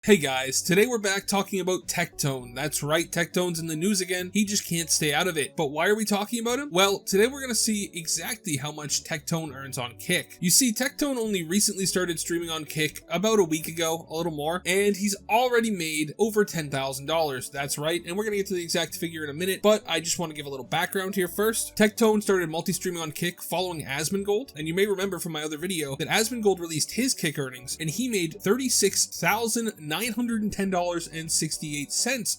Hey guys, today we're back talking about Tectone. That's right, Tectone's in the news again. He just can't stay out of it. But why are we talking about him? Well, today we're going to see exactly how much Tectone earns on Kick. You see, Tectone only recently started streaming on Kick about a week ago, a little more, and he's already made over $10,000. That's right, and we're going to get to the exact figure in a minute, but I just want to give a little background here first. Tectone started multi-streaming on Kick following Asmongold, and you may remember from my other video that Asmongold released his Kick earnings, and he made $36,910.68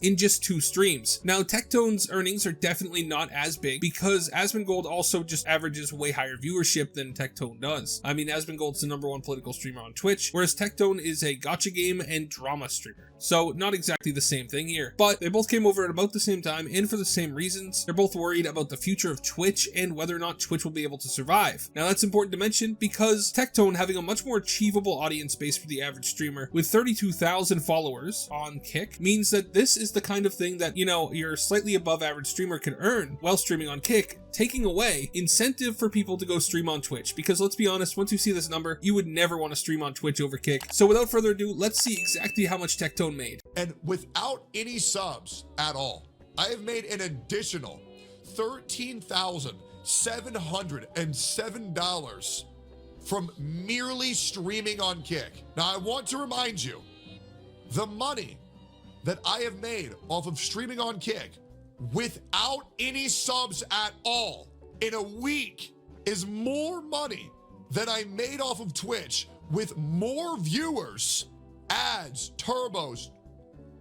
in just 2 streams. Now, Tectone's earnings are definitely not as big because Asmongold also just averages way higher viewership than Tectone does. I mean, Asmongold's the #1 political streamer on Twitch, whereas Tectone is a gacha game and drama streamer. So not exactly the same thing here, but they both came over at about the same time and for the same reasons. They're both worried about the future of Twitch and whether or not Twitch will be able to survive. Now that's important to mention because Tectone having a much more achievable audience base for the average streamer with 32,000 followers on Kick means that this is the kind of thing that, you know, your slightly above average streamer can earn while streaming on Kick, taking away incentive for people to go stream on Twitch. Because let's be honest, once you see this number, you would never want to stream on Twitch over Kick. So without further ado, let's see exactly how much Tectone made. And without any subs at all, I have made an additional $13,707 from merely streaming on Kick. Now I want to remind you, the money that I have made off of streaming on Kick without any subs at all in a week is more money than I made off of Twitch with more viewers, ads, turbos,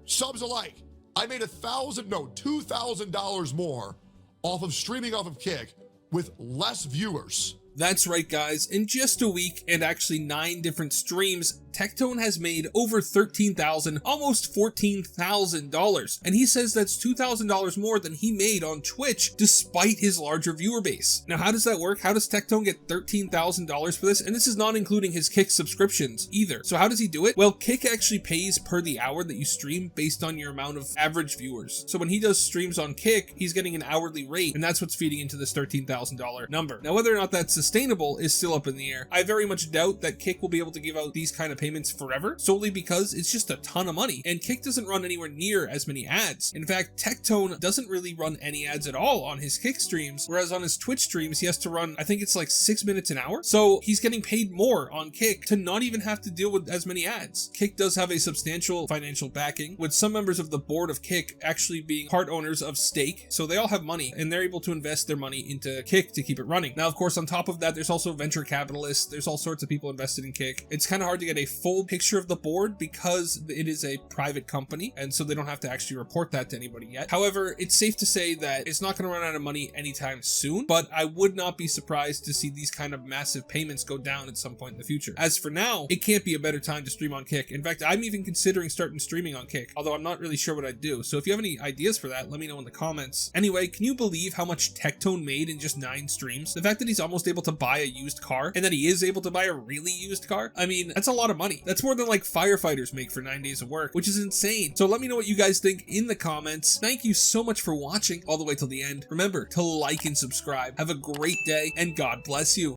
subs alike. I made $2,000 more off of streaming off of Kick with less viewers. That's right, guys. In just a week and actually 9 different streams, Tectone has made over $13,000, almost $14,000. And he says that's $2,000 more than he made on Twitch despite his larger viewer base. Now, how does that work? How does Tectone get $13,000 for this? And this is not including his Kick subscriptions either. So how does he do it? Well, Kick actually pays per the hour that you stream based on your amount of average viewers. So when he does streams on Kick, he's getting an hourly rate, and that's what's feeding into this $13,000 number. Now, whether or not that's sustainable is still up in the air. I very much doubt that Kick will be able to give out these kind of payments forever, solely because it's just a ton of money, and Kick doesn't run anywhere near as many ads. In fact, Tectone doesn't really run any ads at all on his Kick streams, whereas on his Twitch streams, he has to run, I think it's like 6 minutes an hour. So he's getting paid more on Kick to not even have to deal with as many ads. Kick does have a substantial financial backing, with some members of the board of Kick actually being part owners of Stake, so they all have money, and they're able to invest their money into Kick to keep it running. Now, of course, on top of that, there's also venture capitalists, there's all sorts of people invested in Kick. It's kind of hard to get a full picture of the board because it is a private company, and so they don't have to actually report that to anybody yet. However, it's safe to say that it's not going to run out of money anytime soon, but I would not be surprised to see these kind of massive payments go down at some point in the future. As for now, it can't be a better time to stream on Kick. In fact, I'm even considering starting streaming on Kick, although I'm not really sure what I'd do. So if you have any ideas for that, let me know in the comments. Anyway, can you believe how much Tectone made in just 9 streams? The fact that he's almost able to buy a used car, and that he is able to buy a really used car, I mean, that's a lot of money. That's more than like firefighters make for 9 days of work, which is insane. So let me know what you guys think in the comments. Thank you so much for watching all the way till the end. Remember to like and subscribe. Have a great day, and God bless you.